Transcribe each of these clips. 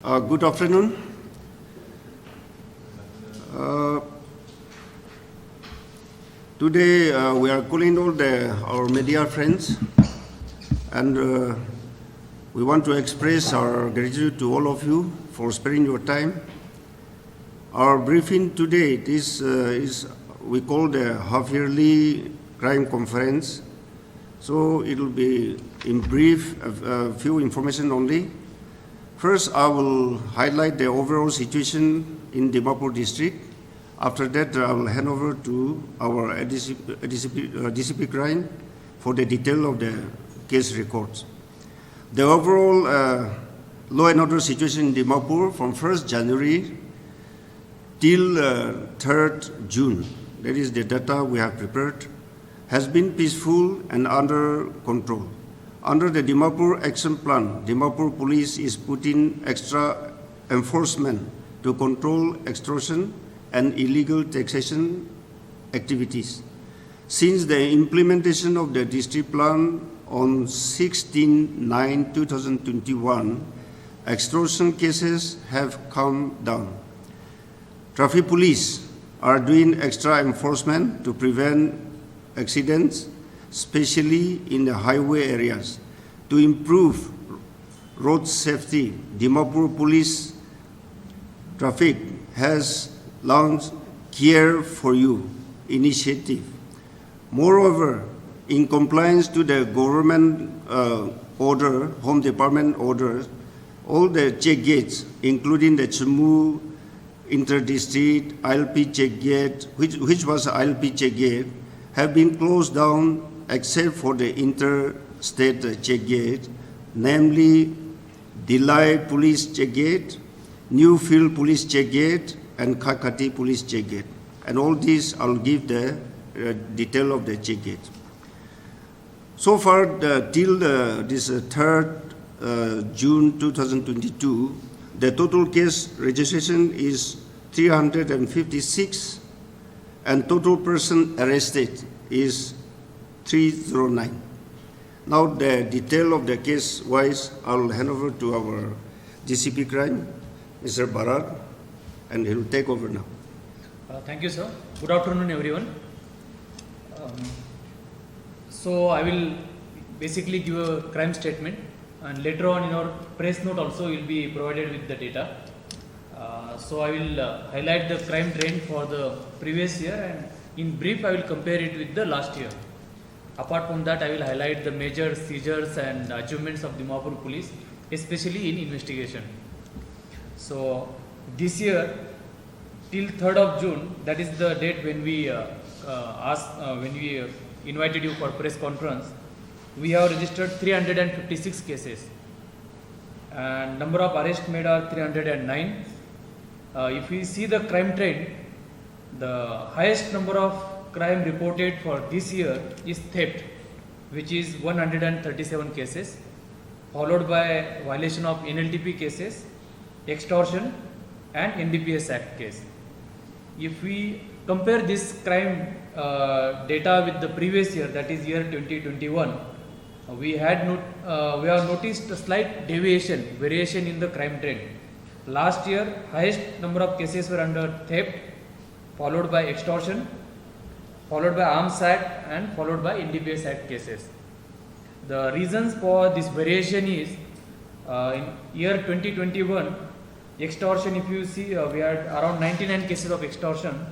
Good afternoon. Uh, Today we are calling all our media friends, and we want to express our gratitude to all of you for sparing your time. Our briefing today is we call the half-yearly crime conference. So it will be in brief, a few information only. First, I will highlight the overall situation in Dimapur district. After that, I will hand over to our DCP crime for the detail of the case records. The overall law and order situation in Dimapur from 1st January till 3rd June, that is the data we have prepared, has been peaceful and under control. Under the Dimapur Action Plan, Dimapur Police is putting extra enforcement to control extortion and illegal taxation activities. Since the implementation of the district plan on 16/9/2021, extortion cases have come down. Traffic police are doing extra enforcement to prevent accidents, especially in the highway areas. To improve road safety, Dimapur Police Traffic has launched Care for You initiative. Moreover, in compliance to the government order, Home Department orders, all the check gates, including the Chemu Inter-District ILP check gate, which was ILP check gate, have been closed down except for the interstate check gate, namely Delhi Police check gate, Newfield Police check gate, and Kakati Police check gate. And all these, I'll give the detail of the check gate. So far, till this 3rd June 2022, the total case registration is 356, and total person arrested is 309. Now the detail of the case wise, I'll hand over to our DCP crime, Mr. Bharat, and he will take over now. Thank you, sir. Good afternoon, everyone. So I will basically give a crime statement, and later on in our press note also will be provided with the data. So I will highlight the crime trend for the previous year, and in brief I will compare it with the last year. Apart from that, I will highlight the major seizures and achievements of Dimapur Police, especially in investigation. So this year, till 3rd of June, that is the date when we invited you for press conference, we have registered 356 cases, and number of arrests made are 309. If we see the crime trend, the highest number of crime reported for this year is theft, which is 137 cases, followed by violation of NLTP cases, extortion, and NDPS Act case. If we compare this crime data with the previous year, that is year 2021, we have noticed a slight variation in the crime trend. Last year, highest number of cases were under theft, followed by extortion, followed by Arms Act, and followed by NDPS Act cases. The reasons for this variation is, in year 2021, extortion, if you see, we had around 99 cases of extortion.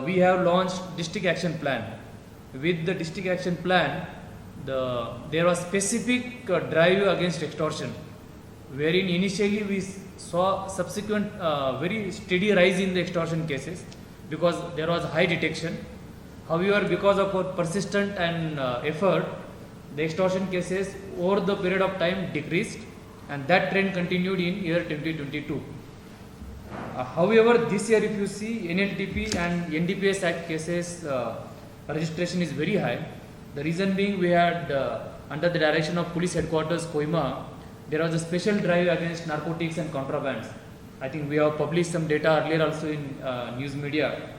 We have launched district action plan. With the district action plan, there was specific drive against extortion, wherein initially we saw subsequent very steady rise in the extortion cases because there was high detection. However, because of our persistent and effort, the extortion cases over the period of time decreased, and that trend continued in year 2022. However, this year if you see, NLTP and NDPS Act cases registration is very high. The reason being, we had under the direction of Police Headquarters Kohima, there was a special drive against narcotics and contrabands. I think we have published some data earlier also in news media.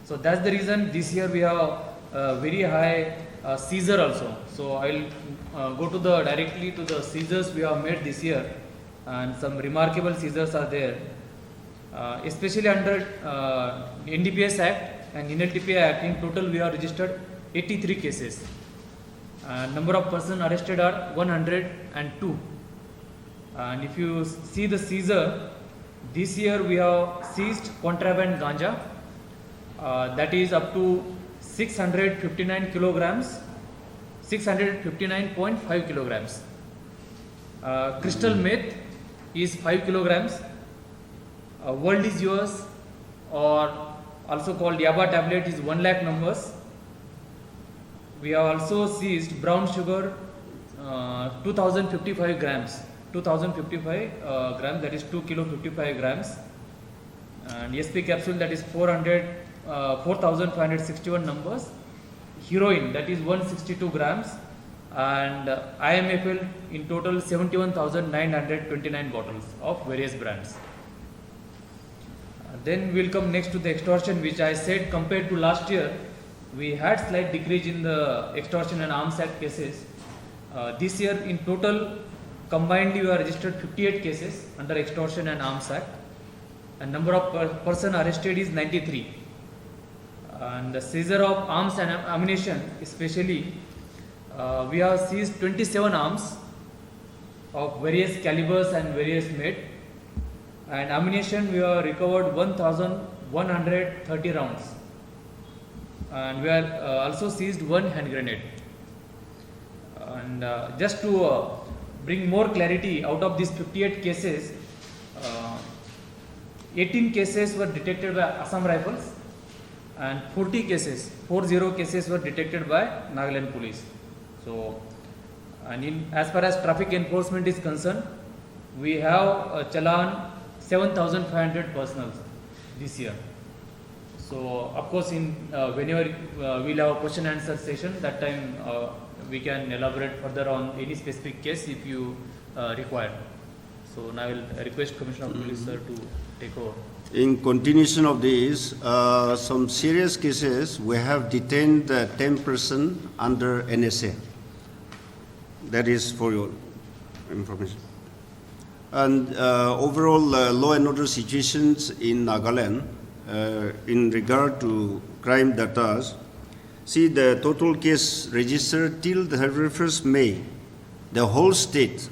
So that's the reason this year we have very high seizure also. So I will go directly to the seizures we have made this year. and some remarkable seizures are there. Especially under NDPS Act and NLTPA Act, in total we have registered 83 cases. Number of persons arrested are 102. And if you see the seizure, this year we have seized contraband ganja, that is up to 659 kilograms, 659.5 kilograms. Crystal meth is 5 kilograms. World is yours, or also called Yaba tablet, is 1 lakh numbers. We have also seized brown sugar, 2055 grams. 2055 grams, that is 2 kilo 55 grams. And SP capsule, that is 4,561 numbers. Heroin, that is 162 grams. And IMFL, in total 71,929 bottles of various brands. Then we will come next to the extortion, which I said compared to last year, we had slight decrease in the extortion and arms act cases. This year in total, combinedly we have registered 58 cases under extortion and arms act, and number of person arrested is 93. And the seizure of arms and ammunition, especially, we have seized 27 arms of various calibers and various made, and ammunition we have recovered 1,130 rounds, and we have also seized 1 hand grenade. And just to bring more clarity, out of these 58 cases, 18 cases were detected by Assam Rifles, and 40 cases were detected by Nagaland Police. So, and as far as traffic enforcement is concerned, we have challan 7,500 personals this year. So, of course, in whenever we'll have a question answer session, that time we can elaborate further on any specific case if you require. So now I will request Commissioner of Police sir to take over. In continuation of this, some serious cases, we have detained 10 persons under NSA. That is for your information. And overall law and order situations in Nagaland, in regard to crime data, see the total case registered till the 31st May, the whole state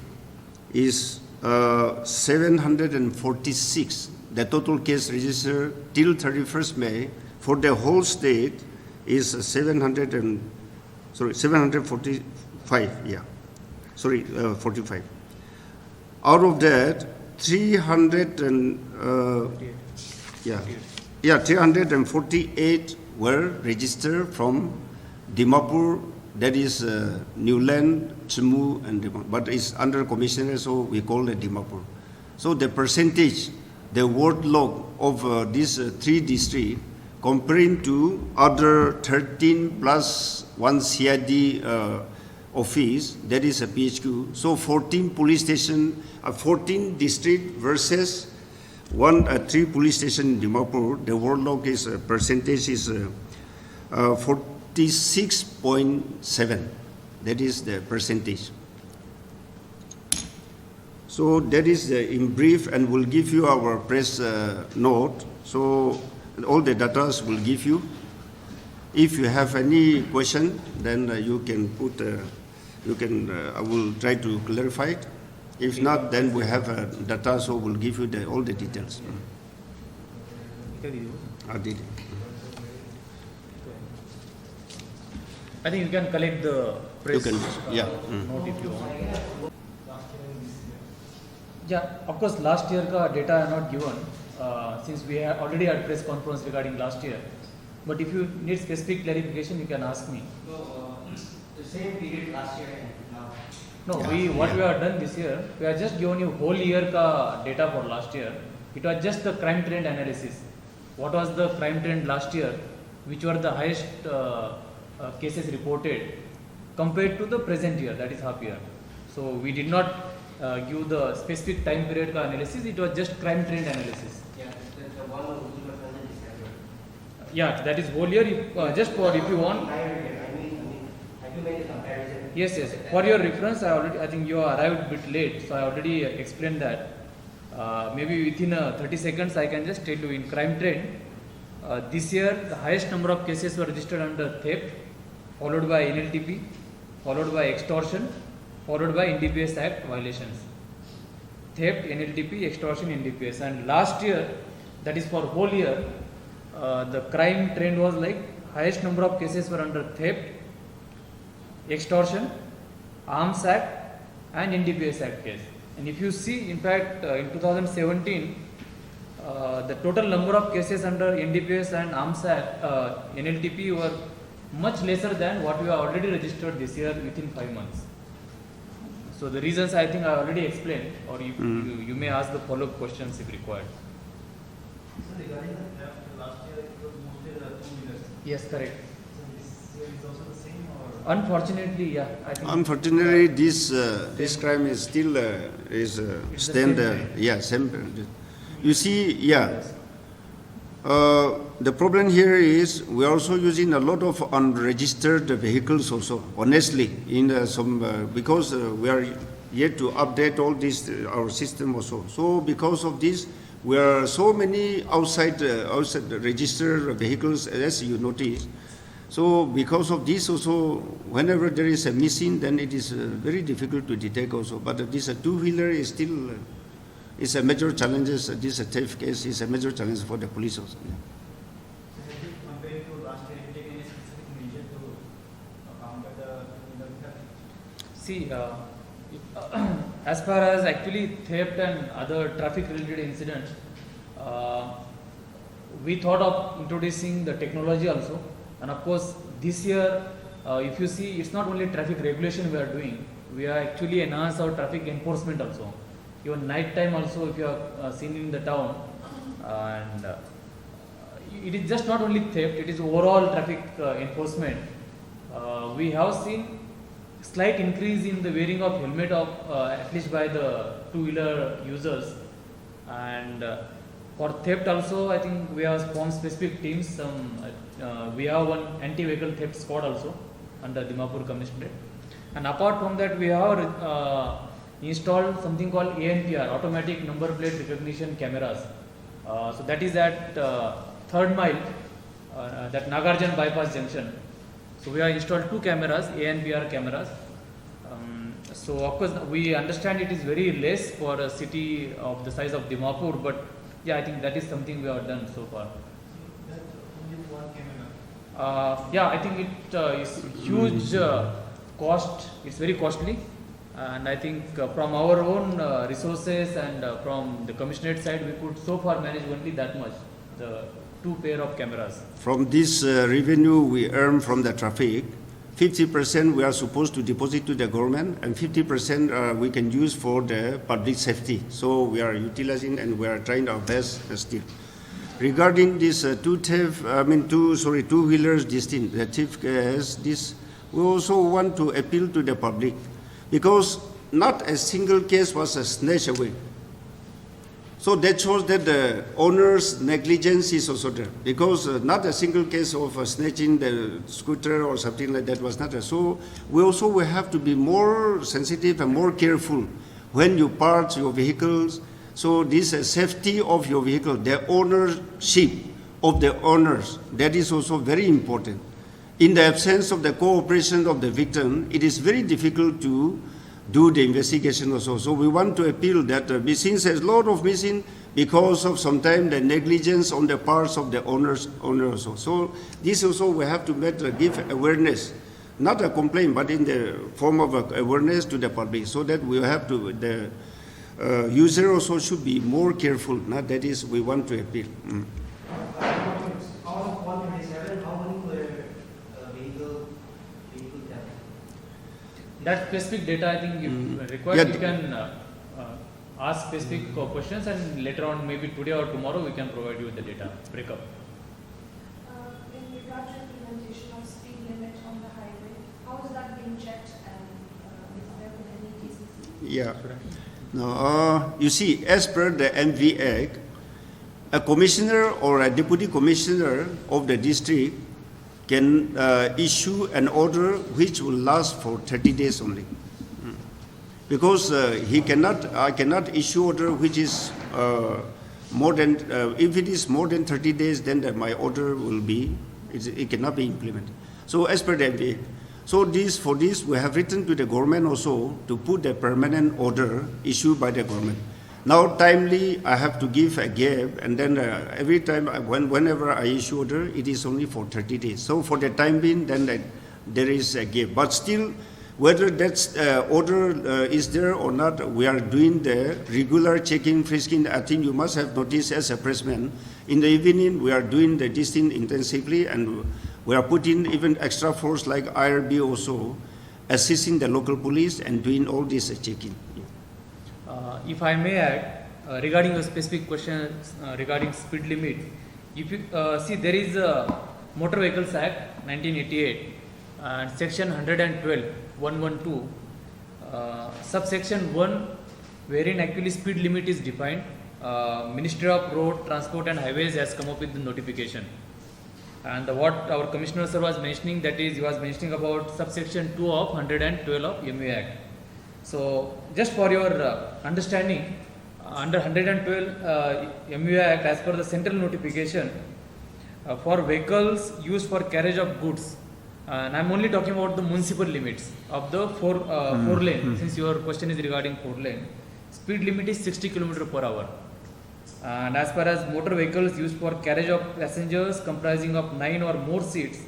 is 746. The total case registered till 31st May for the whole state is 745. Yeah, 45. Out of that, 348 were registered from Dimapur, that is Newland, Chimu, and Dimapur. But it's under commissioner, so we call it Dimapur. So the percentage, the word log of these 3 districts comparing to other 13 plus 1 CID office, that is a PHQ. So 14 police station, 14 district versus 3 police station in Dimapur. The word log is percentage is 46.7. That is the percentage. So that is in brief, and we'll give you our press note. So all the data will give you. If you have any question, then you can put. I will try to clarify it. If not, then we have data, so we'll give you all the details. I did. I think you can collect the press note if you want. Yeah, of course, last year ka data are not given since we have already had press conference regarding last year. But if you need specific clarification, you can ask me. The same period last year and now. No, we have done this year, we have just given you whole year ka data for last year. It was just the crime trend analysis. What was the crime trend last year, which were the highest cases reported compared to the present year, that is half year. So we did not give the specific time period ka analysis, it was just crime trend analysis. Yeah, the one which was present is December. Yeah, that is whole year. Just for if you want. I mean, have you made a comparison Yes, yes. For your reference, I think you arrived a bit late, so I already explained that. Maybe within 30 seconds, I can just tell you in crime trend. This year, the highest number of cases were registered under theft, followed by NLTP, followed by extortion, followed by NDPS Act violations. Theft, NLTP, extortion, NDPS. And last year, that is for whole year, the crime trend was like highest number of cases were under theft, extortion, Arms Act and NDPS Act case. And if you see, in fact, in 2017, the total number of cases under NDPS and Arms Act, NLTP were much lesser than what we have already registered this year within 5 months. So the reasons I think I already explained, or you may ask the follow-up questions if required. So regarding the theft, last year it was mostly the two-wheelers. Yes, correct. So this year is also the same, or? Unfortunately, yeah, I think. Unfortunately, this crime is still It's the stand same crime. yeah same. You see, yeah. The problem here is we are also using a lot of unregistered vehicles also. Honestly, in some because we are yet to update all this our system also. So because of this, we are so many outside registered vehicles, as you notice. So because of this also, whenever there is a missing, then it is very difficult to detect also. But this two-wheeler is still is a major challenge. This theft case is a major challenge for the police also. Yeah. So have you compared to last year, have you taken any specific measure to counter the theft? See, as far as actually theft and other traffic-related incidents, we thought of introducing the technology also. And of course, this year, if you see, it's not only traffic regulation we are doing, we are actually enhance our traffic enforcement also. Even night time also, if you have seen in the town, and it is just not only theft, it is overall traffic enforcement. We have seen slight increase in the wearing of helmet of at least by the two-wheeler users, and for theft also, I think we have formed specific teams. We have one anti-vehicle theft squad also under Dimapur Commissionerate, and apart from that, we have installed something called ANPR, automatic number plate recognition cameras. So that is at 3rd mile, that Nagarjan bypass junction. So we have installed 2 cameras, ANPR cameras. So of course we understand it is very less for a city of the size of Dimapur, but yeah, I think that is something we have done so far. That's only one camera. Yeah, I think it is huge cost. It's very costly, and I think from our own resources and from the commissionerate side, we could so far manage only that much, the 2 pair of cameras. From this revenue we earn from the traffic, 50% we are supposed to deposit to the government, and 50% we can use for the public safety. So we are utilizing and we are trying our best still. Regarding this two-wheelers, the thief has this. We also want to appeal to the public, because not a single case was snatched away. So that shows that the owner's negligence is also there, because not a single case of snatching the scooter or something like that was not there. So we also will have to be more sensitive and more careful when you park your vehicles. So this safety of your vehicle, the ownership of the owners, that is also very important. In the absence of the cooperation of the victim, it is very difficult to do the investigation also. So we want to appeal that since there's a lot of missing because of sometimes the negligence on the parts of the owners also. So this also we have to give awareness, not a complaint, but in the form of awareness to the public, so that we have to, the user also should be more careful. That is, we want to appeal. Out of 127, how many were vehicle theft? That specific data, I think if required, Yeah, you can ask specific questions, and later on, maybe today or tomorrow, we can provide you with the data breakup. In regard to implementation of speed limit on the highway, how is that being checked, and is there been any cases? Yeah. No, you see, as per the MV Act, a commissioner or a deputy commissioner of the district can issue an order which will last for 30 days only. Because I cannot issue order which is more than, if it is more than 30 days, then my order will be, it cannot be implemented. So as per the MPA, so for this, we have written to the government also to put a permanent order issued by the government. Now, timely, I have to give a gap, and then every time, whenever I issue order, it is only for 30 days. So for the time being, then there is a gap. But still, whether that order is there or not, we are doing the regular checking, frisking. I think you must have noticed as a pressman, in the evening, we are doing this thing intensively, and we are putting even extra force like IRB also, assisting the local police and doing all this checking. If I may add, regarding a specific question regarding speed limit, if you see, there is a Motor Vehicles Act 1988 and section 112, subsection 1, wherein actually speed limit is defined. Ministry of Road, Transport and Highways has come up with the notification. And what our Commissioner sir was mentioning, that is, he was mentioning about subsection 2 of 112 of MV Act. So, just for your understanding, under 112 MU Act, as per the central notification, for vehicles used for carriage of goods, and I am only talking about the municipal limits of the four lane, since your question is regarding 4 lane, speed limit is 60 km per hour. And as far as motor vehicles used for carriage of passengers comprising of 9 or more seats,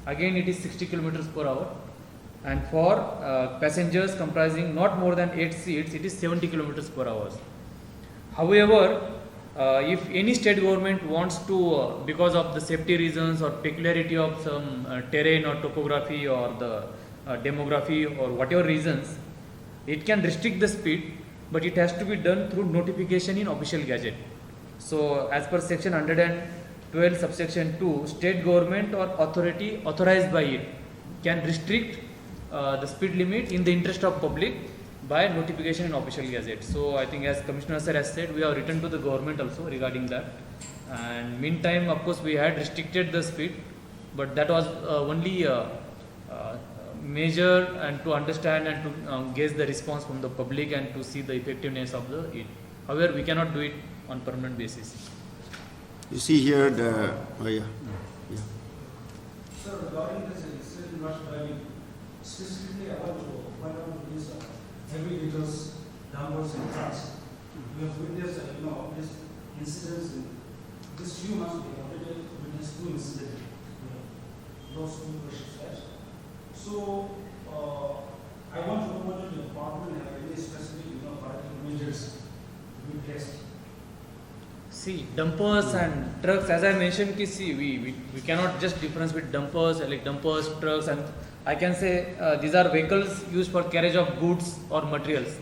again it is 60 km per hour. And for passengers comprising not more than 8 seats, it is 70 km per hour. However, if any state government wants to, because of the safety reasons or peculiarity of some terrain or topography or the demography or whatever reasons, it can restrict the speed, but it has to be done through notification in official gazette. So, as per section 112 subsection 2, state government or authority authorized by it can restrict the speed limit in the interest of public by notification in official gazette. So, I think as Commissioner sir has said, we have written to the government also regarding that. And meantime, of course, we had restricted the speed, but that was only measure and to understand and to gauge the response from the public and to see the effectiveness of it. However, we cannot do it on permanent basis. You see here the, Sir, regarding this incident rush driving, specifically I want to point out these heavy vehicles, dumpers and trucks. We have witnessed, these incidents in this few months. We have already witnessed 2 incidents. Those 2 questions, right? So, I want to know whether the department have any specific, corrective measures to be placed. See, dumpers and trucks, as I mentioned, we cannot just difference with dumpers, like dumpers, trucks, and I can say these are vehicles used for carriage of goods or materials.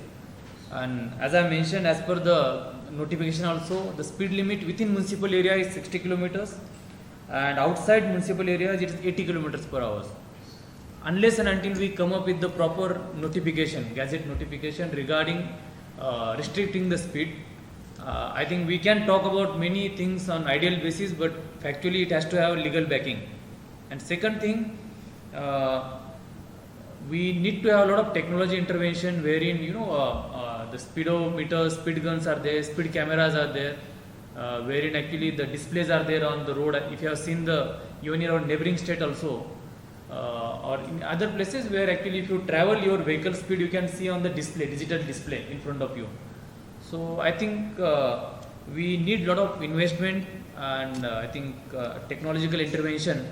And as I mentioned, as per the notification also, the speed limit within municipal area is 60 kilometers and outside municipal areas it is 80 kilometers per hour. Unless and until we come up with the proper notification, gazette notification regarding restricting the speed, I think we can talk about many things on ideal basis, but factually it has to have legal backing. And second thing, we need to have a lot of technology intervention wherein the speedometers, speed guns are there, speed cameras are there, wherein actually the displays are there on the road. If you have seen even in our neighboring state also, or in other places where actually if you travel your vehicle speed, you can see on the display, digital display in front of you. So I think we need a lot of investment and I think technological intervention,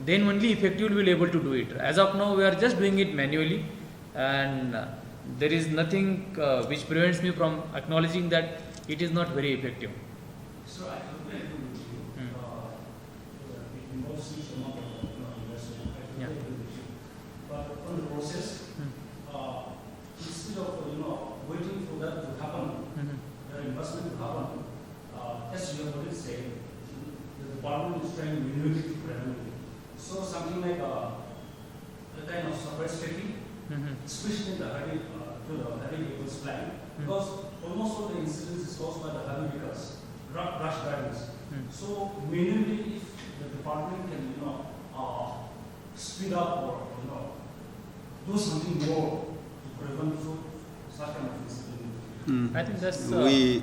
then only effectively we will be able to do it. As of now, we are just doing it manually, and there is nothing which prevents me from acknowledging that it is not very effective. So I completely agree with you. It involves huge amount of investment. I completely agree with you. But on the process, instead of waiting for that to happen, the investment to happen, as you have already said, the department is trying to mimic it gradually. So something like a kind of surprise checking, especially in the heavy vehicles flying, because almost all the incidents is caused by the heavy vehicles, rush drivers. So mainly if the department can, speed up or, do something more to prevent such kind of incident? I think that's. Okay.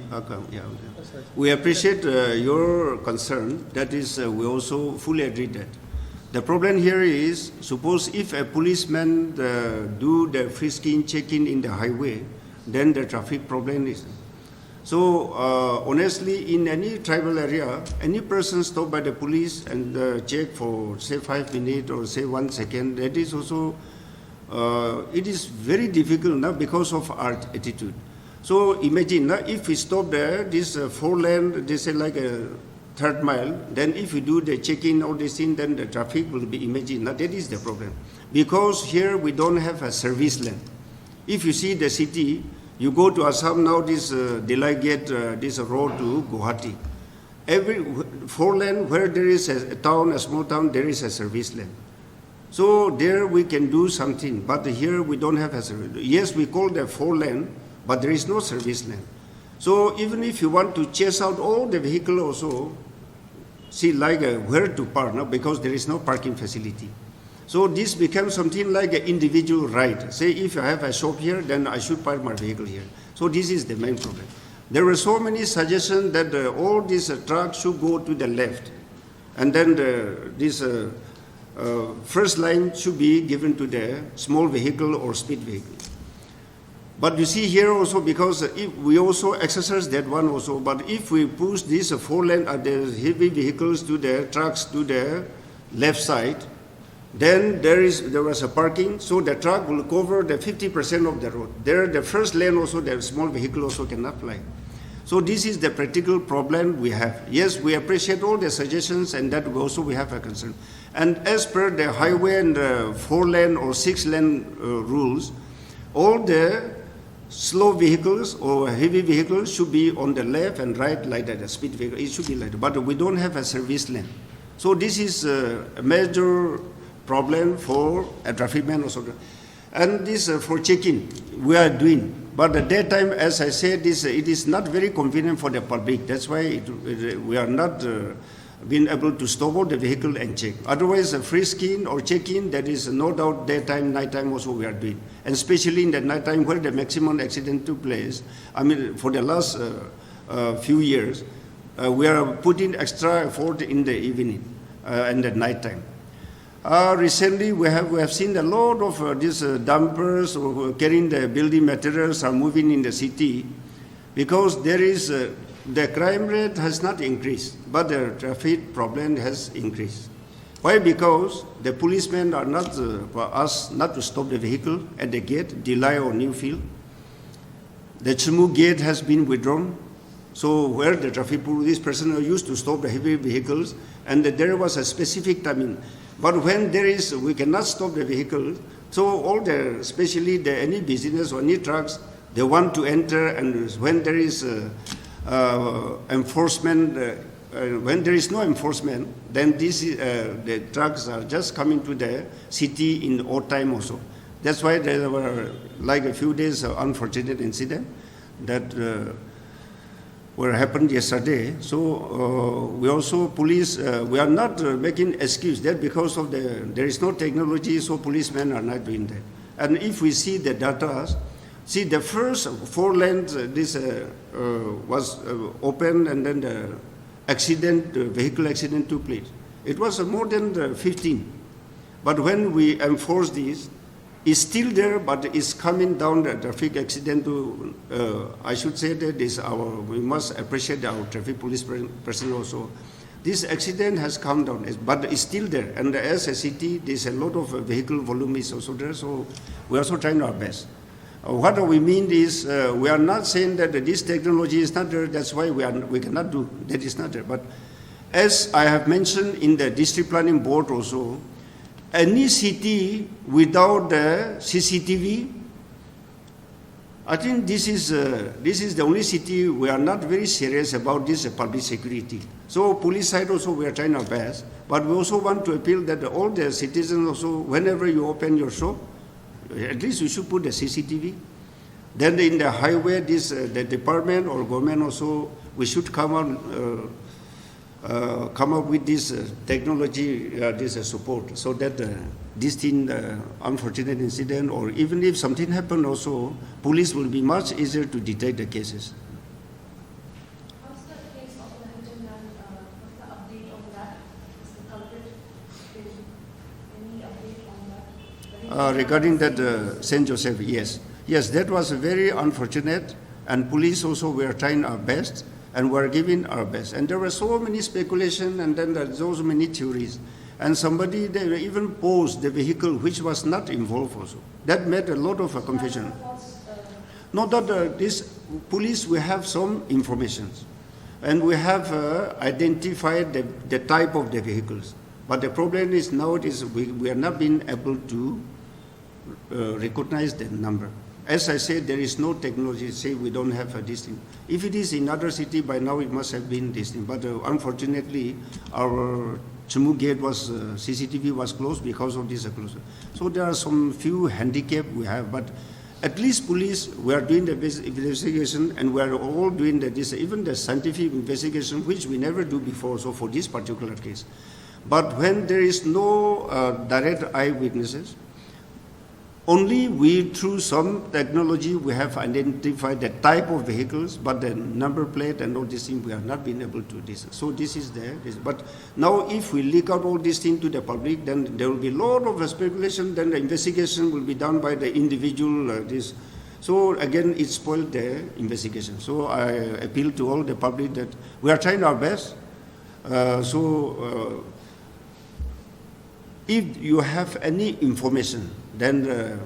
We appreciate your concern. That is, we also fully agree that. The problem here is, suppose if a policeman do the frisking, checking in the highway, then the traffic problem is. So honestly, in any tribal area, any person stopped by the police and check for say 5 minutes or say 1 second, that is also, it is very difficult now because of our attitude. So imagine now if we stop there, this 4-lane, they say like a 3rd mile, then if we do the check-in, all this thing, then the traffic will be, imagine, now that is the problem. Because here we don't have a service lane. If you see the city, you go to Assam now, this Delhi Gate, this road to Guwahati. Every 4-lane, where there is a town, a small town, there is a service lane. So there we can do something, but here we don't have a service. Yes, we call the 4-lane, but there is no service lane. So even if you want to chase out all the vehicle also, see like where to park, no? Because there is no parking facility. So this becomes something like an individual right. Say if I have a shop here, then I should park my vehicle here. So this is the main problem. There were so many suggestions that all these trucks should go to the left. And then this first line should be given to the small vehicle or speed vehicle. But you see here also, because if we also exercise that one also, but if we push these 4-lane the heavy vehicles to the trucks to the left side, then there was a parking, so the truck will cover the 50% of the road. There, the first lane also, the small vehicle also cannot fly. So this is the practical problem we have. Yes, we appreciate all the suggestions, and that also we have a concern. And as per the highway and 4-lane or 6-lane rules, all the slow vehicles or heavy vehicles should be on the left and right like that, a speed vehicle, it should be like that. But we don't have a service lane. So this is a major problem for a traffic man also. And this for checking, we are doing. But at that time, as I said, it is not very convenient for the public. That's why we are not being able to stop all the vehicle and check. Otherwise, frisking or checking, that is no doubt daytime, nighttime also we are doing. And especially in the nighttime where the maximum accident took place, I mean, for the last few years, we are putting extra effort in the evening and the nighttime. Recently, we have seen a lot of these dumpers carrying the building materials are moving in the city because there is the crime rate has not increased, but the traffic problem has increased. Why? Because the policemen are not asked not to stop the vehicle at the gate, Delhi or Newfield. The Chimu gate has been withdrawn. So where the traffic police personnel used to stop the heavy vehicles, and there was a specific timing. But when there is, we cannot stop the vehicle. So all the, especially any business or any trucks, they want to enter, and when there is enforcement, when there is no enforcement, then the trucks are just coming to the city in odd time also. That's why there were like a few days of unfortunate incident that were happened yesterday. So we also police, we are not making excuse that because of there is no technology, so policemen are not doing that. And if we see the data, see the first 4 lanes, this was open, and then the accident, vehicle accident took place. It was more than 15. But when we enforce this, it's still there, but it's coming down the traffic accident to, I should say that we must appreciate our traffic police person also. This accident has come down, but it's still there. And as a city, there's a lot of vehicle volume is also there, so we're also trying our best. What we mean is, we are not saying that this technology is not there, that's why we cannot do, that is not there. But as I have mentioned in the district planning board also, any city without the CCTV, I think this is the only city we are not very serious about this public security. So police side also we are trying our best, but we also want to appeal that all the citizens also, whenever you open your shop, at least you should put the CCTV. Then in the highway, the department or government also, we should come on come up with this technology, this support, so that this thing, unfortunate incident, or even if something happened also, police will be much easier to detect the cases. How's the case of the Hinton man? What's the update on that? Is the culprit been any update on that? Regarding that Saint Joseph, yes. Yes, that was very unfortunate, and police also were trying our best, and were giving our best. And there were so many speculation, and then there so many theories. And somebody, they even posed the vehicle which was not involved also. That made a lot of confusion. Not that this police, we have some information, and we have identified the type of the vehicles. But the problem is nowadays we are not being able to recognize the number. As I said, there is no technology, say we don't have this thing. If it is in other city, by now it must have been this thing. But unfortunately, our Chimu gate was, CCTV was closed because of this closure. So there are some few handicap we have, but at least police, we are doing the investigation, and we are all doing this, even the scientific investigation, which we never do before, so for this particular case. But when there is no direct eyewitnesses, only we, through some technology, we have identified the type of vehicles, but the number plate and all these things, we have not been able to do this. So this is there. But now if we leak out all these things to the public, then there will be a lot of speculation, then the investigation will be done by the individual. So again, it spoiled the investigation. So I appeal to all the public that we are trying our best. If you have any information, then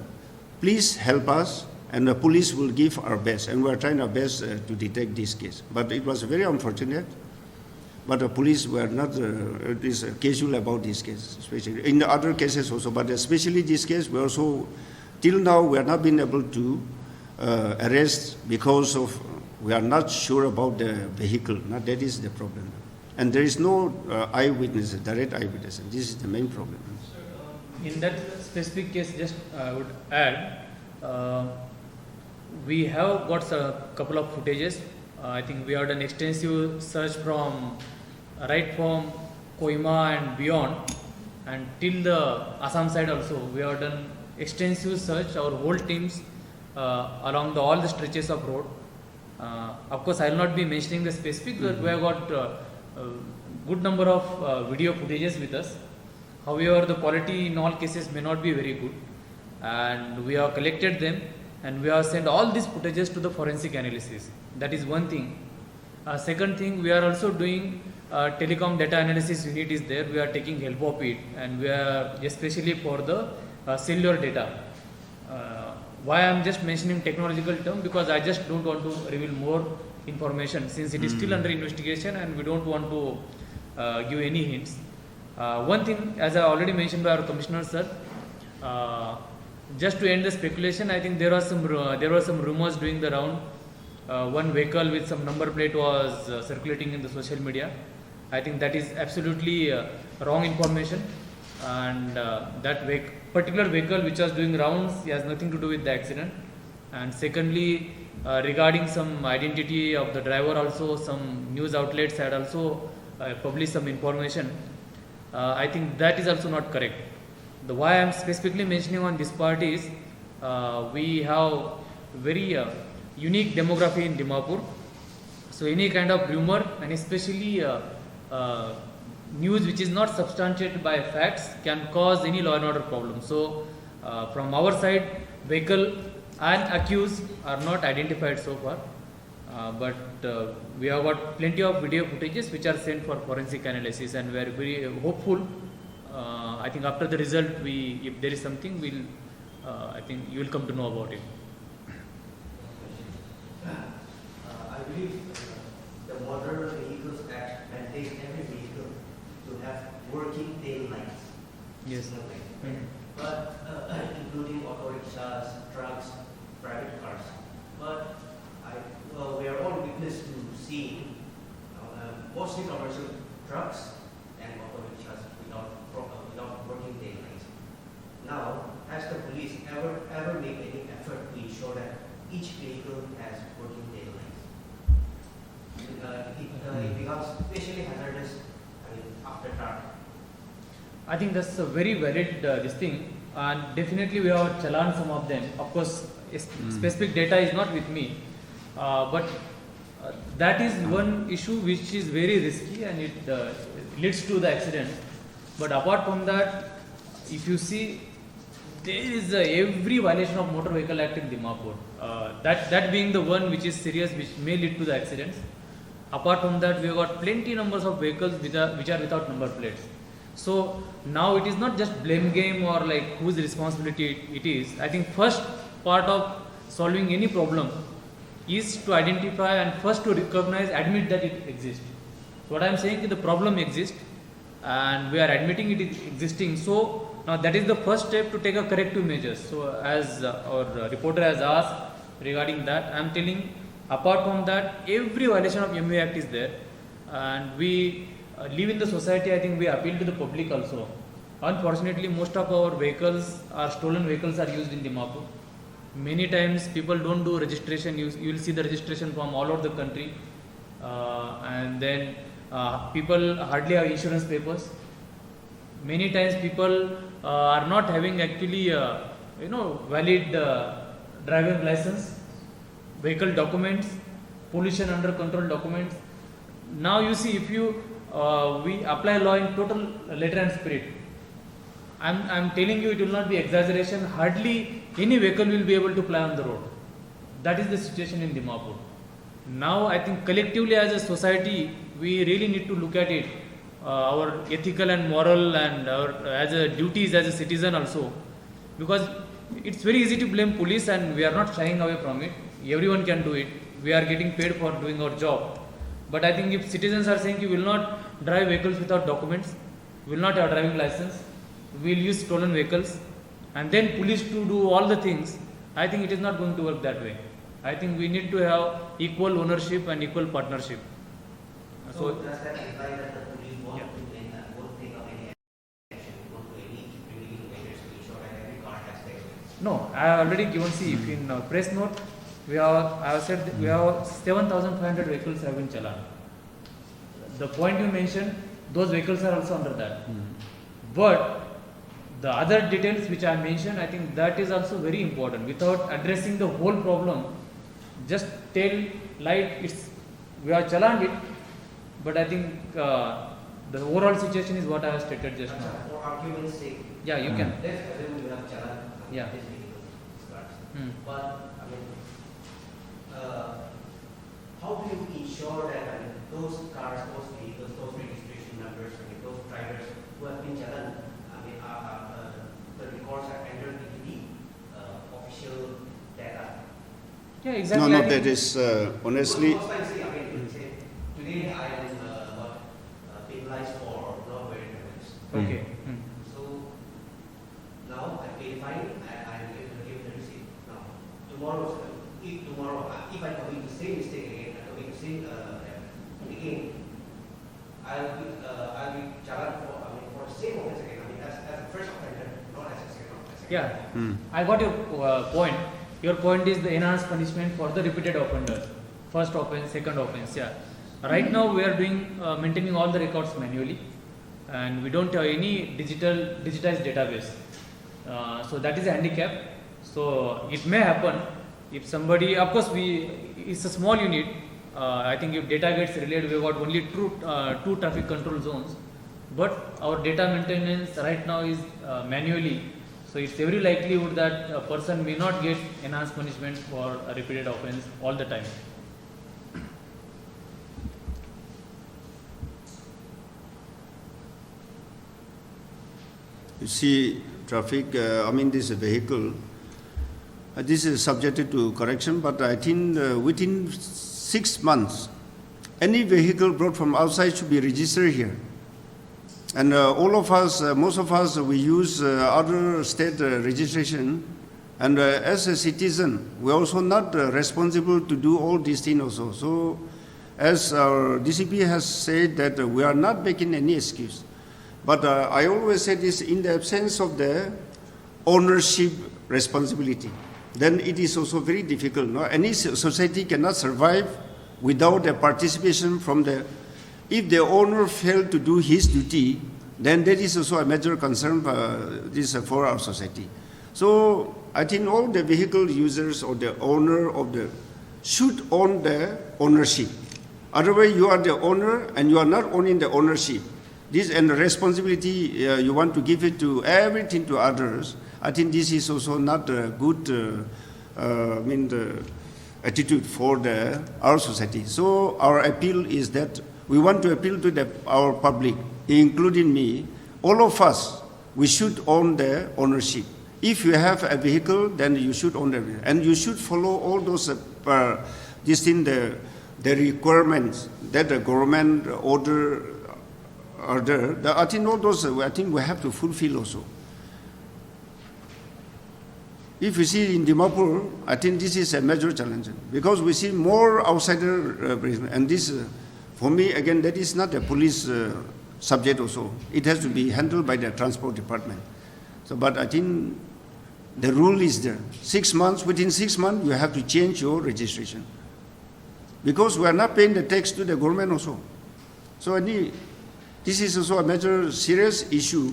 please help us, and the police will give our best. And we are trying our best to detect this case. But it was very unfortunate. But the police were not casual about this case, especially in the other cases also. But especially this case, we also, till now, we are not been able to arrest because of we are not sure about the vehicle. Now, that is the problem. And there is no eyewitness, direct eyewitness. This is the main problem. In that specific case, just I would add, we have got a couple of footages. I think we have done extensive search from right from Kohima and beyond, and till the Assam side also. We have done extensive search. Our whole teams along all the stretches of road. Of course, I will not be mentioning the specific, but we have got good number of video footages with us. However, the quality in all cases may not be very good, and we have collected them, and we have sent all these footages to the forensic analysis. That is one thing. Second thing, we are also doing telecom data analysis unit is there. We are taking help of it, and we are especially for the cellular data. Why I am just mentioning technological term, because I just don't want to reveal more information since it is still under investigation, and we don't want to give any hints. One thing, as I already mentioned by our commissioner sir, just to end the speculation, I think there were some rumors doing the round. One vehicle with some number plate was circulating in the social media. I think that is absolutely wrong information, and that particular vehicle which was doing rounds has nothing to do with the accident. And secondly, regarding some identity of the driver, also some news outlets had also published some information. I think that is also not correct. The why I am specifically mentioning on this part is we have very unique demography in Dimapur. So any kind of rumor, and especially news which is not substantiated by facts, can cause any law and order problem. So from our side, vehicle and accused are not identified so far, but we have got plenty of video footages which are sent for forensic analysis, and we are very hopeful. I think after the result, if there is something, I think you will come to know about it. I believe the Motor Vehicles Act mandates every vehicle to have working tail lights. Yes. But including auto rickshaws, trucks, private cars. But we are all witness to seeing mostly commercial trucks and auto rickshaws without working tail lights. Now, has the police ever made any effort to ensure that each vehicle has working tail lights? It becomes especially hazardous I think that's a very valid this thing, and definitely we have challan some of them. Of course, specific data is not with me, but that is one issue which is very risky and it leads to the accident. But apart from that, if you see, there is every violation of Motor Vehicle Act in Dimapur. That being the one which is serious, which may lead to the accidents. Apart from that, we have got plenty numbers of vehicles which are without number plates. So now it is not just blame game or like whose responsibility it is. I think first part of solving any problem is to identify and first to recognize, admit that it exists. So what I am saying is the problem exists and we are admitting it is existing. So now that is the first step to take a corrective measures. So as our reporter has asked regarding that, I am telling apart from that, every violation of MV Act is there, and we live in the society. I think we appeal to the public also. Unfortunately, most of our vehicles are stolen vehicles are used in Dimapur. Many times people don't do registration. You will see the registration from all over the country, and then people hardly have insurance papers. Many times people are not having actually valid driving license, vehicle documents, pollution under control documents. Now you see, if you we apply law in total letter and spirit, I'm telling you, it will not be exaggeration. Hardly any vehicle will be able to ply on the road. That is the situation in Dimapur. Now I think collectively as a society, we really need to look at it, our ethical and moral and our as a duties as a citizen also, because it's very easy to blame police and we are not shying away from it. Everyone can do it. We are getting paid for doing our job. But I think if citizens are saying you will not drive vehicles without documents, will not have driving license, will use stolen vehicles, and then police to do all the things, I think it is not going to work that way. I think we need to have equal ownership and equal partnership. So does that imply that the police won't take up any action, won't do any remedial measures to ensure that every car has their No, I have already given, see, if in press note, I have said that we have 7,500 vehicles have been challan. The point you mentioned, those vehicles are also under that. But the other details which I mentioned, I think that is also very important. Without addressing the whole problem, just tell like we have challaned it, but I think the overall situation is what I have stated just now. For argument's sake, Yeah, you can. let's assume you have challan. Yeah. This vehicle starts. But I mean, how do you ensure that those cars, those vehicles, those registration numbers, those drivers who have been challan, the records are entered into the official data? Yeah, exactly. No, I think- that is honestly. Most likely, say, today I am penalized for not wearing helmets. Okay. So now I pay fine, I give the receipt. Now tomorrow, if I commit the same mistake again, I'll be charged for the same offense again. As a first offender, not as a second offense. Yeah, I got your point. Your point is the enhanced punishment for the repeated offenders, first offense, second offense. Yeah. Right now we are doing maintaining all the records manually, and we don't have any digitized database. So that is a handicap. So it may happen if somebody, of course, it's a small unit. I think if data gets relayed, we've got only two traffic control zones, but our data maintenance right now is manually. So it's very likelihood that a person may not get enhanced punishment for a repeated offense all the time. You see, traffic, this vehicle, this is subjected to correction, but I think within 6 months, any vehicle brought from outside should be registered here. And all of us, most of us, we use other state registration. And as a citizen, we're also not responsible to do all these things also. So as our DCP has said that we are not making any excuse. But I always say this, in the absence of the ownership responsibility, then it is also very difficult. No? Any society cannot survive without the participation from the, if the owner failed to do his duty, then that is also a major concern for our society. So I think all the vehicle users or the owner of the should own the ownership. Otherwise, you are the owner and you are not owning the ownership. This and the responsibility you want to give it to everything to others. I think this is also not a good attitude for our society. So our appeal is that we want to appeal to our public, including me, all of us, we should own the ownership. If you have a vehicle, then you should own the vehicle. And you should follow all those the requirements that the government order are there. I think all those, I think we have to fulfill also. If you see in Dimapur, I think this is a major challenge because we see more outsider and this, for me, again, that is not a police subject also. It has to be handled by the transport department. So, but I think the rule is there. 6 months, within 6 months, you have to change your registration. Because we are not paying the tax to the government also. So this is also a major serious issue.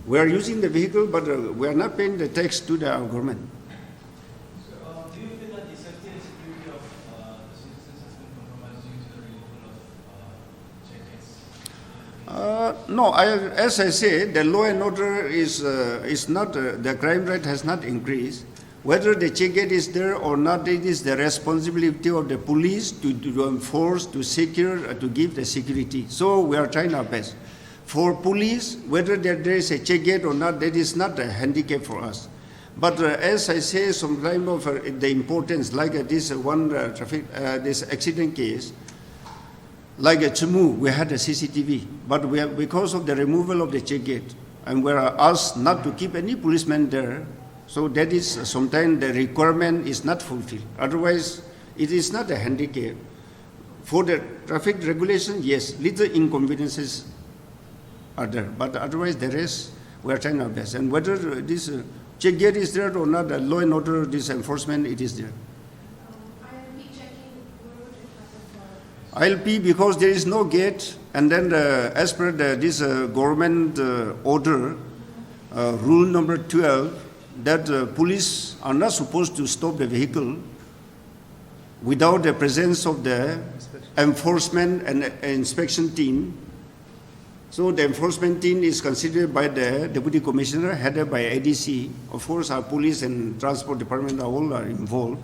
We are using the vehicle, but we are not paying the tax to our government. So, do you feel that the safety and security of the citizens has been compromised due to the removal of check-ins? No, as I say, the law and order is not, the crime rate has not increased. Whether the check gate is there or not, it is the responsibility of the police to enforce, to secure, to give the security. So we are trying our best. For police, whether there is a check gate or not, that is not a handicap for us. But as I say, some kind of the importance, like this one this accident case, like at Chimu, we had a CCTV, but because of the removal of the check gate, and we are asked not to keep any policeman there, so that is sometimes the requirement is not fulfilled. Otherwise, it is not a handicap. For the traffic regulation, yes, little inconveniences are there, but otherwise the rest, we are trying our best. And whether this check gate is there or not, the law and order, this enforcement, it is there. ILP checking, where would it happen for? ILP, because there is no gate, and then as per this government order, rule number 12, that police are not supposed to stop the vehicle without the presence of the enforcement and inspection team. So the enforcement team is considered by the Deputy Commissioner, headed by ADC. Of course, our police and transport department all are involved.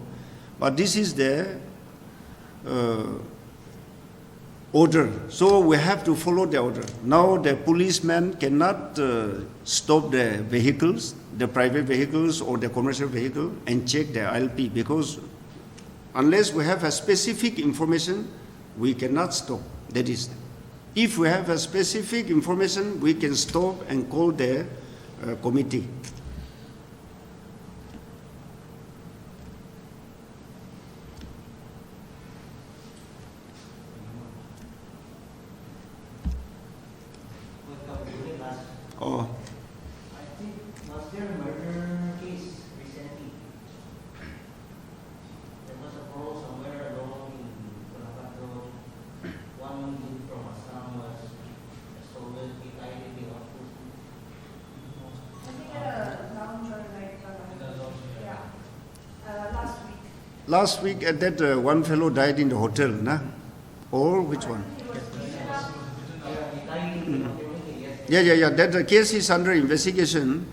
But this is the order. So we have to follow the order. Now the policeman cannot stop the vehicles, the private vehicles or the commercial vehicle, and check the ILP, because unless we have a specific information, we cannot stop. That is, if we have a specific information, we can stop and call the committee. Oh, I think, was there a murder case recently? There was a brawl somewhere along in Pulakat Road. One youth from Assam was stolen, he died in the hospital. I think at a lounge or like, last week. last week at that one fellow died in the hotel, nah? Or which one? He was beaten up. Yeah, he died in the hospital, yes. Yeah. That case is under investigation.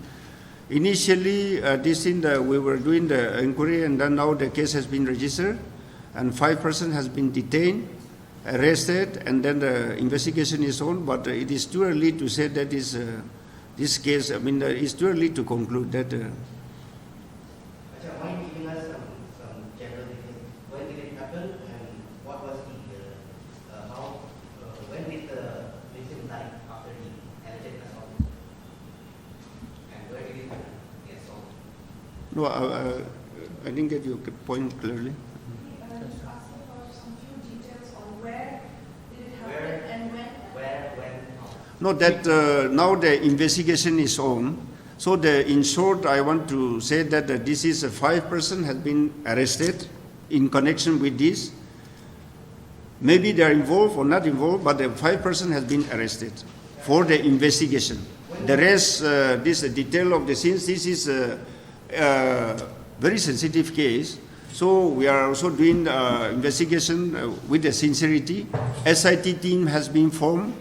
Initially, we were doing the inquiry, and then now the case has been registered, and 5 persons has been detained, arrested, and then the investigation is on. But it is too early to say that is this case. I mean, it's too early to conclude that. Achha, mind giving us some general details. When did it happen and what was when did the victim die after the alleged assault? And where did it happen, the assault? No, I didn't get your point clearly. Just asking for some few details on where did it happen Where? and when. Where, when, how? No, that now the investigation is on. So in short, I want to say that this is 5 persons has been arrested in connection with this. Maybe they are involved or not involved, but the 5 persons has been arrested. for the investigation. The rest, this detail of the scenes, this is a very sensitive case. So we are also doing investigation with the sincerity. SIT team has been formed.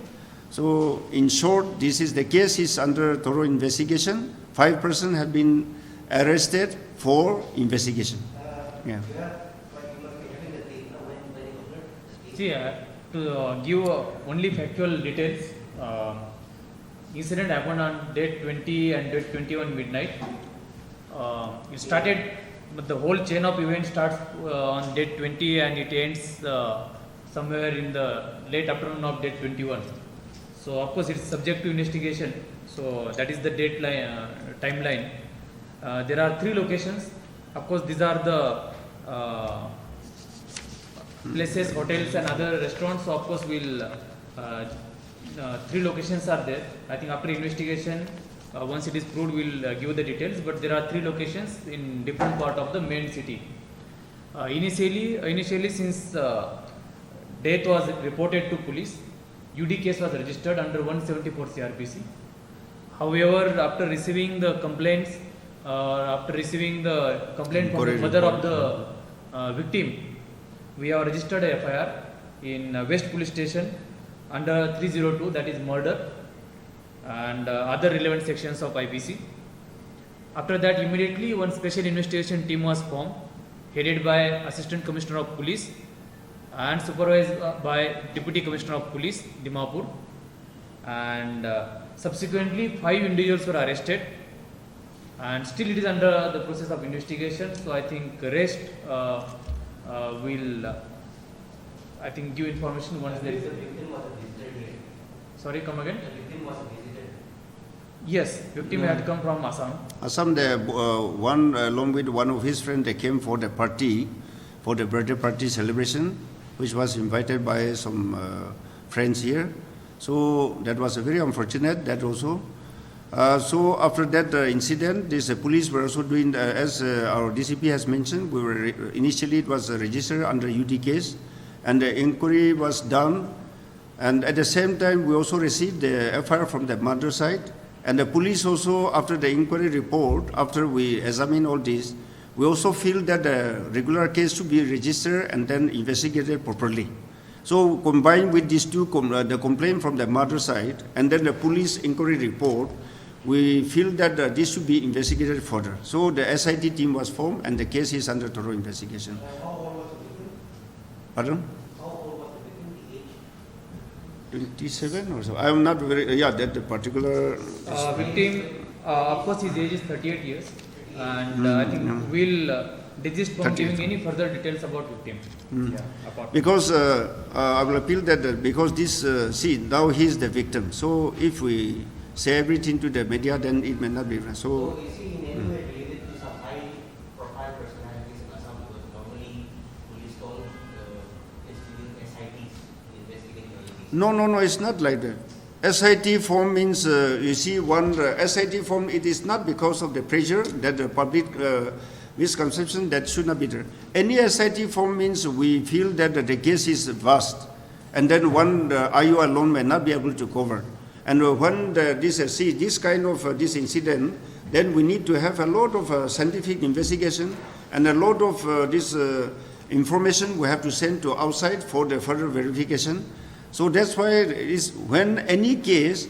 So in short, this is the case is under thorough investigation. 5 persons have been arrested for investigation. Yeah. See, to give only factual details, incident happened on date 20 and date 21 midnight. It started, but the whole chain of events starts on date 20 and it ends somewhere in the late afternoon of date 21. So of course it's subject to investigation. So that is the date timeline. There are 3 locations. Of course these are the places, hotels and other restaurants. So of course we'll 3 locations are there. I think after investigation, once it is proved, we'll give the details. But there are 3 locations in different part of the main city. Initially, since death was reported to police, UD case was registered under 174 CRPC. However, after receiving the complaints, after receiving the complaint from the mother of the victim, we have registered a FIR in West Police Station under 302, that is murder, and other relevant sections of IPC. After that, immediately one special investigation team was formed, headed by Assistant Commissioner of Police and supervised by Deputy Commissioner of Police, Dimapur. And subsequently, 5 individuals were arrested, and still it is under the process of investigation. So I think rest will I think give information once there is a victim was visited here. Sorry, come again? The victim was visited. Yes, victim had come from Assam. Assam, one along with one of his friends, they came for the party, for the birthday party celebration, which was invited by some friends here. So that was very unfortunate. That also. So after that incident, this police were also doing, as our DCP has mentioned, we were initially it was registered under UD case, and the inquiry was done. And at the same time, we also received the FIR from the mother side. And the police also, after the inquiry report, after we examine all this, we also feel that the regular case should be registered and then investigated properly. So combined with these two, the complaint from the mother side and then the police inquiry report, we feel that this should be investigated further. So the SIT team was formed and the case is under thorough investigation. How old was the victim? Pardon? How old was the victim, the age? 27 or so. I am not very, yeah, that the particular. Victim, of course, his age is 38 years, and I think we'll desist from 38. giving any further details about victim. Yeah, apart. Because I will appeal that because this, see, now he is the victim. So if we say everything to the media, then it may not be. So is he in any way related to some high-profile personalities in Assam? Because normally police don't SITs investigating cases. No, it's not like that. SIT form means, you see, one SIT form, it is not because of the pressure that the public misconception that should not be there. Any SIT form means we feel that the case is vast, and then one IO alone may not be able to cover. And when this kind of this incident, then we need to have a lot of scientific investigation and a lot of this information we have to send to outside for the further verification. So that's why it is when any case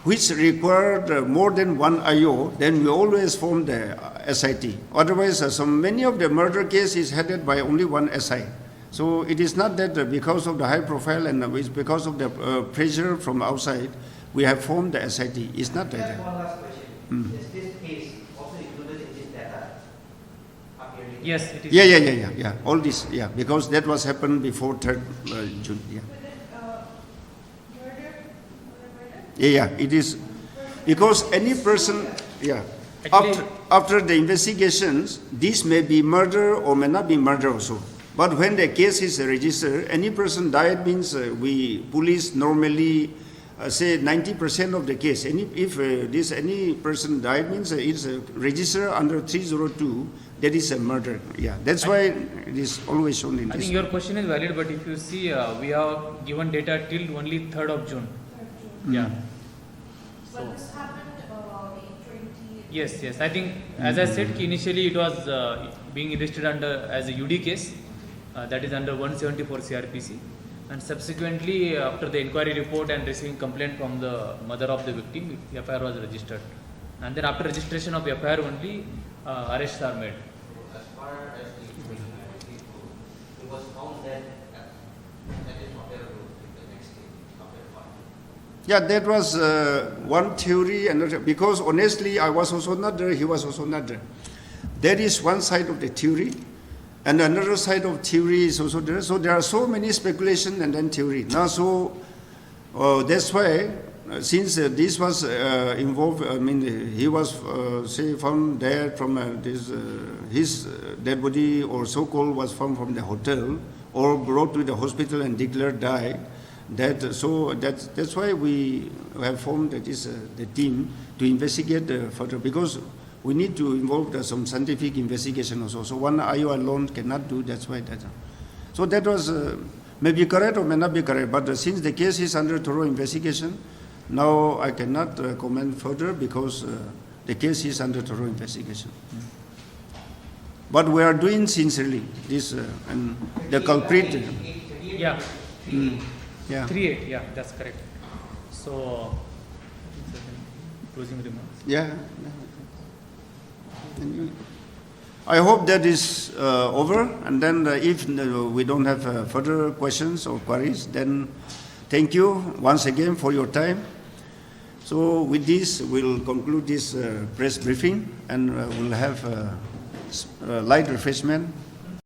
which required more than one IO, then we always form the SIT. Otherwise, many of the murder case is headed by only one SI. So it is not that because of the high profile and it's because of the pressure from outside, we have formed the SIT. It's not like Just that. one last question. Is this case also included in this data? Appearing? Yes, it is. Yeah. All this, yeah, because that was happened before 3rd June. Yeah. Yeah, it is because any person, yeah. Actually- After the investigations, this may be murder or may not be murder also. But when the case is registered, any person died means we police normally say 90% of the case. If any person died means it's registered under 302. That is a murder. Yeah, that's why it is always shown in I this. think your question is valid, but if you see, we have given data till only 3rd of June. Yeah. But this happened in 20. Yes, yes. I think, as I said, ki initially it was being registered under as a UD case, that is under 174 CRPC, and subsequently, after the inquiry report and receiving complaint from the mother of the victim, FIR was registered, and then after registration of FIR only, arrests are made. As far as the information I received, it was found that that is hotel room the next day after the fire. Yeah, that was one theory, and because honestly, I was also not there, he was also not there. That is one side of the theory, and another side of theory is also there. So there are so many speculation and then theory. Now, so that's why, since this was involved, I mean, he was say found dead from his dead body, or so-called was found from the hotel, or brought to the hospital and declared died. That's why we have formed the team to investigate further, because we need to involve some scientific investigation also. So one IO alone cannot do. That's why that. So that was may be correct or may not be correct. But since the case is under thorough investigation, now I cannot comment further because the case is under thorough investigation. But we are doing sincerely this and the culprit. Yeah. Yeah. 3-8. Yeah, that's correct. So, closing remarks. Yeah. I hope that is over, and then if we don't have further questions or queries, then thank you once again for your time. So with this, we'll conclude this press briefing, and we'll have light refreshment